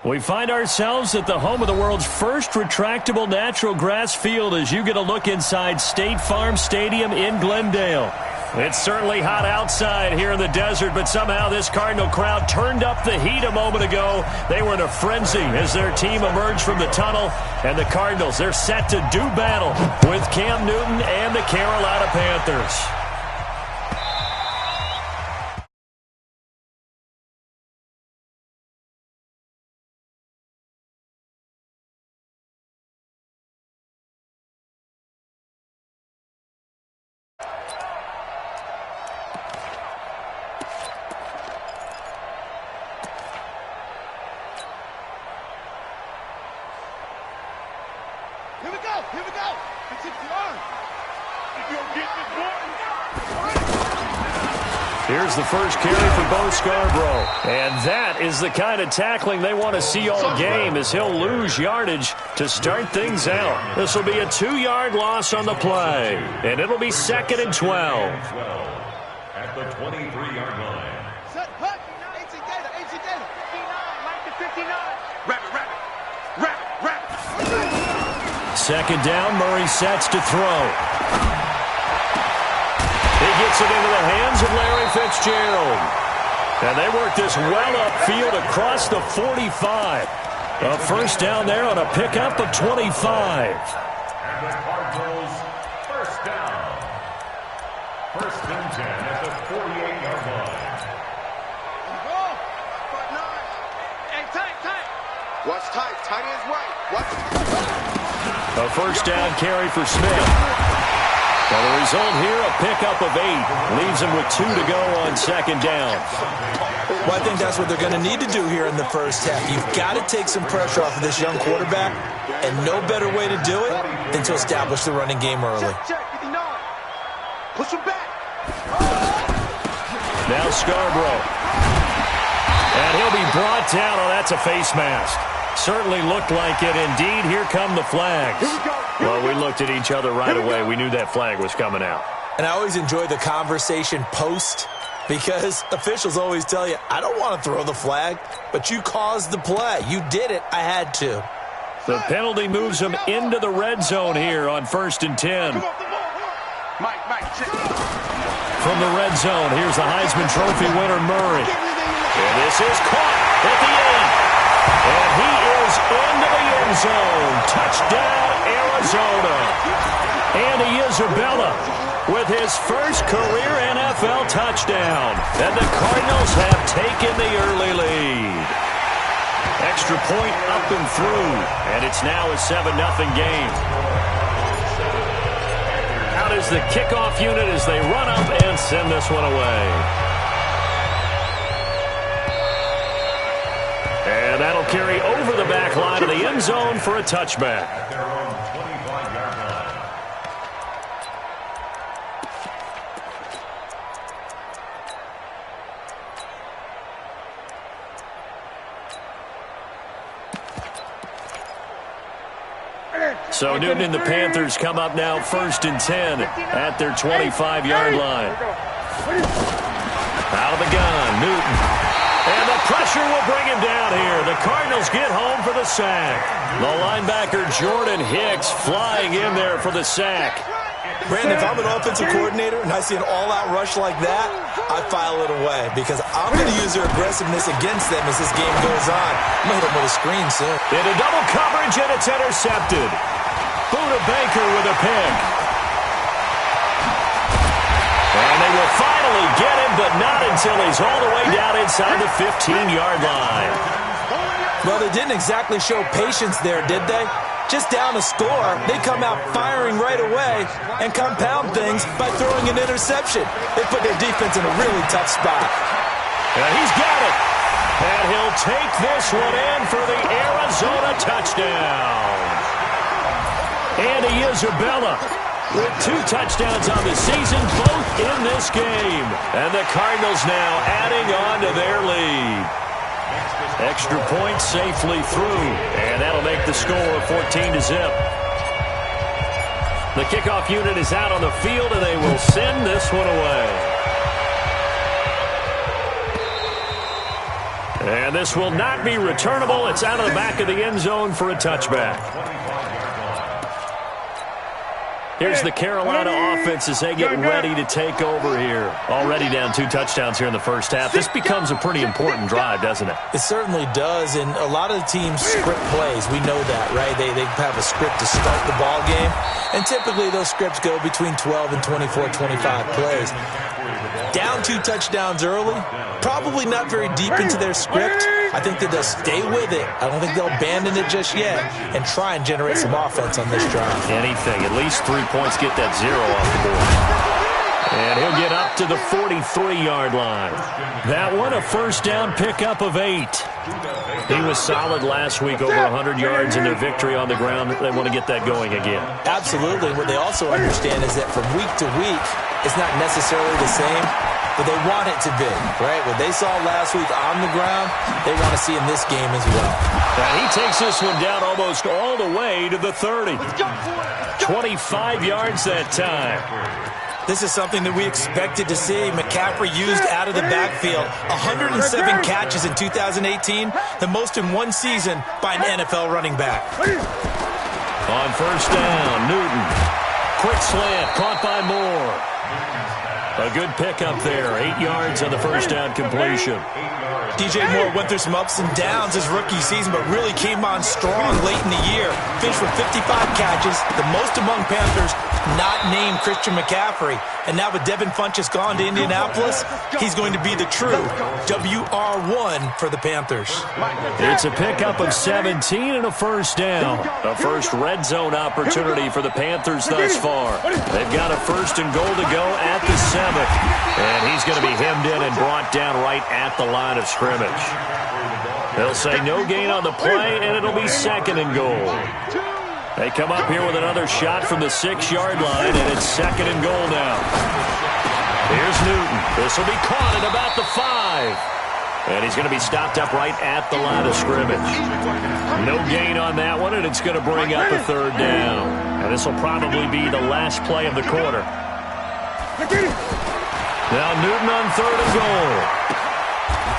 We find ourselves at the home of the world's first retractable natural grass field as you get a look inside State Farm Stadium in Glendale. It's certainly hot outside here in the desert, but somehow this Cardinal crowd turned up the heat a moment ago. They were in a frenzy as their team emerged from the tunnel, and the Cardinals, they're set to do battle with Cam Newton and the Carolina Panthers. Here we go. It's a run. You'll get this one. Here's the first carry for Bo Scarborough. And that is the kind of tackling they want to see all game as he'll lose yardage to start things out. This will be a 2-yard loss on the play. And it'll be 2nd and 12. At the 23-yard line. Set, hut. 18 Gator. 59. Mike to 59. Wrap it. Second down, Murray sets to throw. He gets it into the hands of Larry Fitzgerald. And they work this well upfield across the 45. A first down there on a pickup of 25. And the Cardinals, first down. 1st and 10 at the 48-yard line. Hey, tight. Watch tight. Tight ends right. Watch. A first down carry for Smith. Well, the result here, a pickup of 8. Leaves him with 2 to go on 2nd down. Well, I think that's what they're going to need to do here in the first half. You've got to take some pressure off of this young quarterback, and no better way to do it than to establish the running game early. Check. 59. Push him back. Now Scarborough. And he'll be brought down. Oh, that's a face mask. Certainly looked like it. Indeed, here come the flags. Well, we looked at each other right away. We knew that flag was coming out. And I always enjoy the conversation post because officials always tell you, I don't want to throw the flag, but you caused the play. You did it. I had to. The penalty moves him into the red zone here on 1st and 10. Mike, check. From the red zone, here's the Heisman Trophy winner, Murray. And this is caught at the end. And he is into the end zone. Touchdown, Arizona. Andy Isabella with his first career NFL touchdown. And the Cardinals have taken the early lead. Extra point up and through. And it's now a 7-0 game. Out is the kickoff unit as they run up and send this one away. And that'll carry over the back line of the end zone for a touchback. At their own 25-yard line. So Newton and the Panthers come up now 1st and 10 at their 25-yard line. Out of the gun, Newton. And the pressure will bring him down here. The Cardinals get home for the sack. The linebacker Jordan Hicks flying in there for the sack. Brandon, if I'm an offensive coordinator and I see an all-out rush like that, I file it away because I'm going to use their aggressiveness against them as this game goes on. I'm going to hit them with a screen soon. Into double coverage, and it's intercepted. Buda Baker with a pick. And they will finally get him, but not until he's all the way down inside the 15-yard line. Well, they didn't exactly show patience there, did they? Just down a score, they come out firing right away and compound things by throwing an interception. They put their defense in a really tough spot. And he's got it. And he'll take this one in for the Arizona touchdown. Andy Isabella with 2 touchdowns on the season, both in this game. And the Cardinals now adding on to their lead. Extra point safely through, and that'll make the score 14-0. The kickoff unit is out on the field, and they will send this one away. And this will not be returnable. It's out of the back of the end zone for a touchback. Here's the Carolina offense as they get ready to take over here. Already down 2 touchdowns here in the first half. This becomes a pretty important drive, doesn't it? It certainly does, and a lot of the teams script plays. We know that, right? They have a script to start the ball game, and typically those scripts go between 12 and 24, 25 plays. Down 2 touchdowns early, probably not very deep into their script. I think that they'll stay with it. I don't think they'll abandon it just yet and try and generate some offense on this drive. Anything, at least 3 points, get that 0 off the board. And he'll get up to the 43-yard line. That one, a first down pickup of 8. He was solid last week, over 100 yards in their victory on the ground. They want to get that going again. Absolutely. What they also understand is that from week to week, it's not necessarily the same, but they want it to be, right? What they saw last week on the ground, they want to see in this game as well. And he takes this one down almost all the way to the 30. 25 yards that time. This is something that we expected to see. McCaffrey used out of the backfield. 107 catches in 2018, the most in one season by an NFL running back. On first down, Newton. Quick slant, caught by Moore. A good pickup there, 8 yards on the first down completion. DJ Moore went through some ups and downs his rookie season, but really came on strong late in the year. Finished with 55 catches, the most among Panthers, not named Christian McCaffrey. And now with Devin Funchess gone to Indianapolis, he's going to be the true WR1 for the Panthers. It's a pickup of 17 and a first down. A first red zone opportunity for the Panthers thus far. They've got a first and goal to go at the 7th. And he's going to be hemmed in and brought down right at the line of scrimmage. They'll say no gain on the play, and it'll be second and goal. They come up here with another shot from the 6-yard line, and it's second and goal now. Here's Newton. This will be caught at about the 5. And he's going to be stopped up right at the line of scrimmage. No gain on that one, and it's going to bring up a third down. And this will probably be the last play of the quarter. Now Newton on third and goal.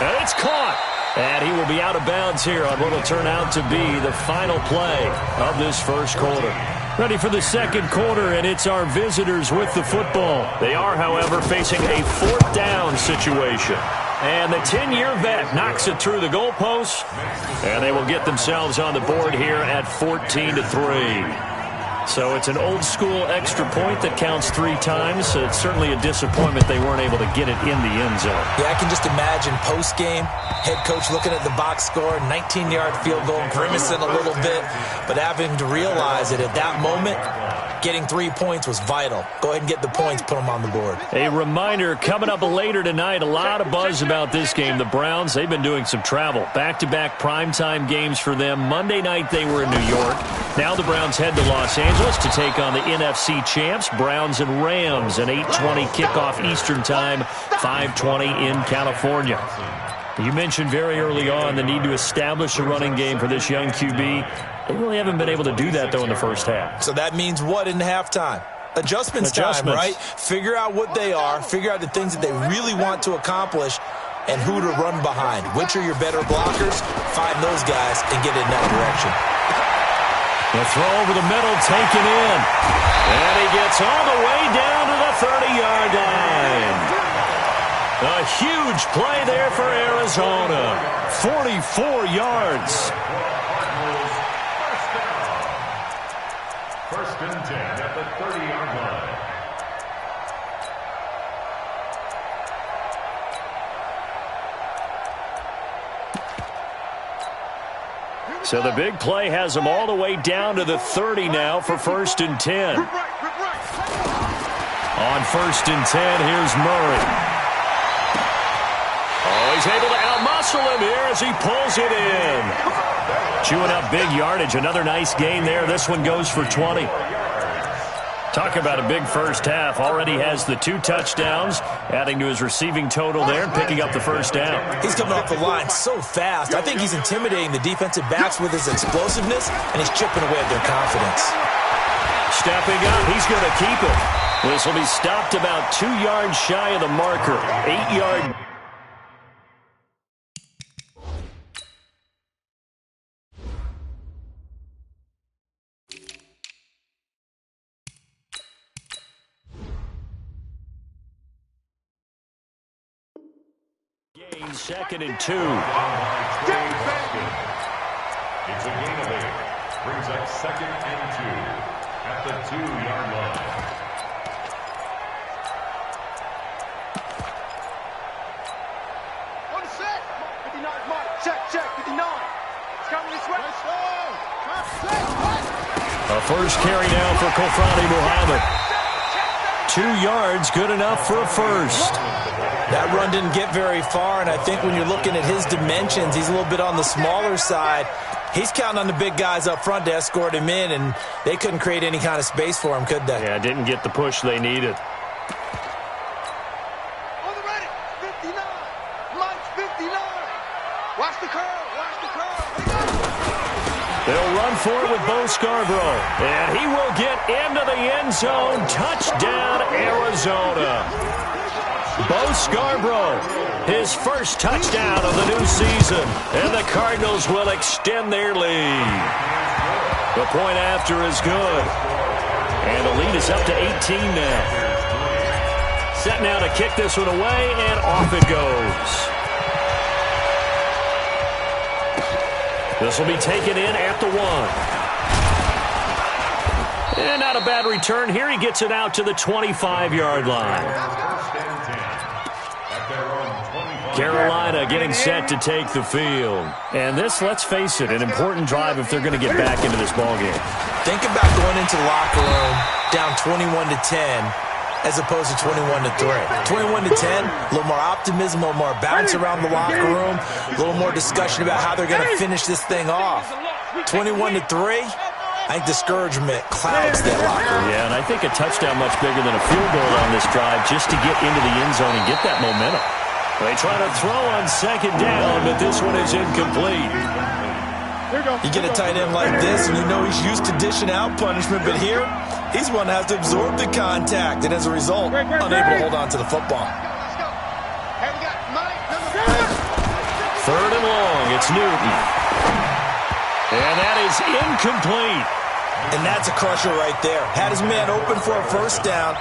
And it's caught. And he will be out of bounds here on what will turn out to be the final play of this first quarter. Ready for the second quarter, and it's our visitors with the football. They are, however, facing a 4th down situation. And the 10-year vet knocks it through the goalpost, and they will get themselves on the board here at 14-3. So it's an old-school extra point that counts 3 times. So it's certainly a disappointment they weren't able to get it in the end zone. Yeah, I can just imagine post-game, head coach looking at the box score, 19-yard field goal, grimacing a little bit, but having to realize that at that moment, getting 3 points was vital. Go ahead and get the points, put them on the board. A reminder, coming up later tonight, a lot of buzz about this game. The Browns, they've been doing some travel. Back-to-back primetime games for them. Monday night they were in New York. Now the Browns head to Los Angeles to take on the NFC champs, Browns and Rams, an 8:20 kickoff Eastern time, 5:20 in California. You mentioned very early on the need to establish a running game for this young QB. They really haven't been able to do that, though, in the first half. So that means what in halftime? Adjustments time, right? Figure out what they are, figure out the things that they really want to accomplish, and who to run behind. Which are your better blockers? Find those guys and get in that direction. The throw over the middle, taken in. And he gets all the way down to the 30-yard line. A huge play there for Arizona. 44 yards. First and 10 at the 30-yard line. So the big play has them all the way down to the 30 now for first and 10. On first and 10, here's Murray. Oh, he's able to outmuscle him here as he pulls it in. Chewing up big yardage. Another nice gain there. This one goes for 20. Talk about a big first half. Already has the 2 touchdowns, adding to his receiving total there and picking up the first down. He's coming off the line so fast. I think he's intimidating the defensive backs with his explosiveness, and he's chipping away at their confidence. Stepping up, he's going to keep it. This will be stopped about 2 yards shy of the marker. 8-yard. Second and 2. It's a gain of 8. Brings up second and 2 at the 2-yard line. On the set. 59's Mike. Check, 59. It's coming this way. A first carry now for Kofrani Muhammad. 2 yards, good enough for a first. That run didn't get very far, and I think when you're looking at his dimensions, he's a little bit on the smaller side. He's counting on the big guys up front to escort him in, and they couldn't create any kind of space for him, could they? Yeah, didn't get the push they needed. On the ready. 59. Mike's 59. Watch the curl. They'll run for it with Bo Scarborough. And he will get into the end zone. Touchdown, Arizona. Bo Scarborough, his first touchdown of the new season. And the Cardinals will extend their lead. The point after is good. And the lead is up to 18 now. Set now to kick this one away, and off it goes. This will be taken in at the 1. And not a bad return here. He gets it out to the 25-yard line. Carolina getting set to take the field. And this, let's face it, an important drive if they're going to get back into this ballgame. Think about going into the locker room down 21-10 as opposed to 21-3. 21-10, a little more optimism, a little more bounce around the locker room, a little more discussion about how they're going to finish this thing off. 21-3, I think discouragement clouds that locker room. Yeah, and I think a touchdown much bigger than a field goal on this drive just to get into the end zone and get that momentum. They try to throw on second down, but this one is incomplete. You get a tight end like this, and you know he's used to dishing out punishment, but here, he's one that has to absorb the contact, and as a result, unable to hold on to the football. Third and long, it's Newton. And that is incomplete. And that's a crusher right there. Had his man open for a first down,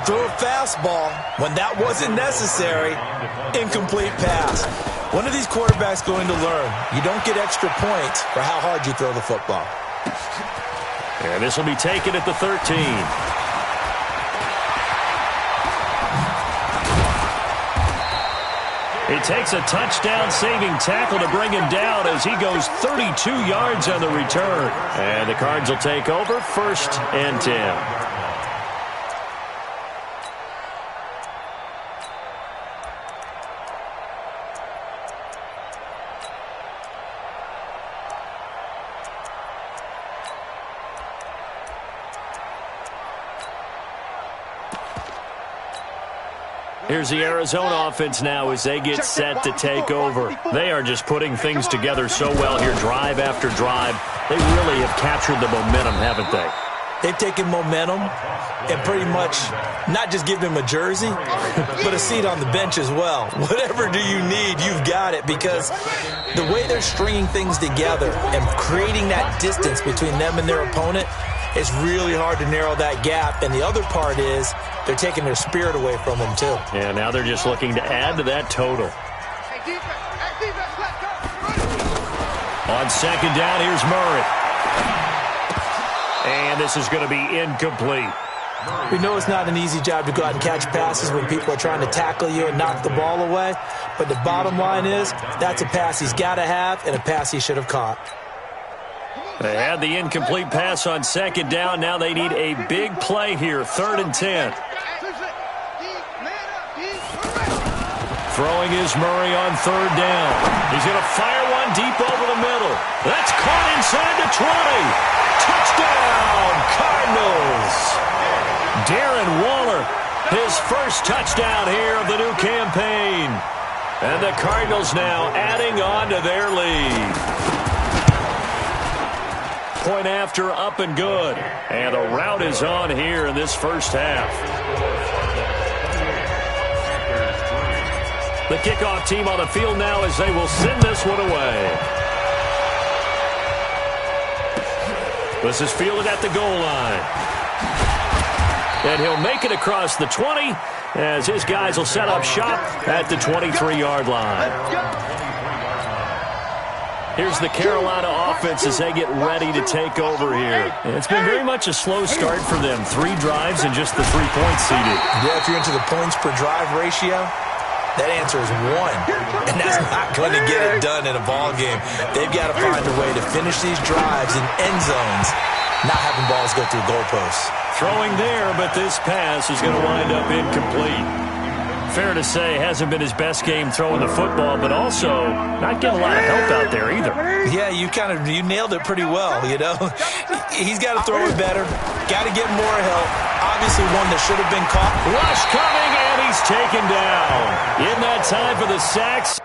throw a fastball when that wasn't necessary, incomplete pass. When are these quarterbacks going to learn? You don't get extra points for how hard you throw the football. And this will be taken at the 13. It takes a touchdown-saving tackle to bring him down as he goes 32 yards on the return. And the Cards will take over, first and 10. Here's the Arizona offense now as they get set to take over. They are just putting things together so well here, drive after drive. They really have captured the momentum, haven't they? They've taken momentum and pretty much not just give them a jersey, but a seat on the bench as well. Whatever do you need, you've got it, because the way they're stringing things together and creating that distance between them and their opponent, it's really hard to narrow that gap. And the other part is they're taking their spirit away from them, too. Yeah, now they're just looking to add to that total. On second down, here's Murray. And this is going to be incomplete. We know it's not an easy job to go out and catch passes when people are trying to tackle you and knock the ball away. But the bottom line is that's a pass he's got to have and a pass he should have caught. They had the incomplete pass on second down. Now they need a big play here, third and 10. Throwing is Murray on third down. He's going to fire one deep over the middle. That's caught inside the 20. Touchdown, Cardinals. Darren Waller, his first touchdown here of the new campaign. And the Cardinals now adding on to their lead. Point after, up and good. And the rout is on here in this first half. The kickoff team on the field now as they will send this one away. This is fielded at the goal line. And he'll make it across the 20 as his guys will set up shop at the 23-yard line. Here's the Carolina offense as they get ready to take over here. It's been very much a slow start for them. 3 drives and just the 3 points seeded. Yeah, if you're into the points per drive ratio, that answer is 1. And that's not going to get it done in a ball game. They've got to find a way to finish these drives in end zones, not having balls go through goalposts. Throwing there, but this pass is going to wind up incomplete. Fair to say, hasn't been his best game throwing the football, but also not getting a lot of help out there either. Yeah, you nailed it pretty well, you know. He's got to throw it better, got to get more help. Obviously one that should have been caught. Rush coming, and he's taken down. In that time for the sacks.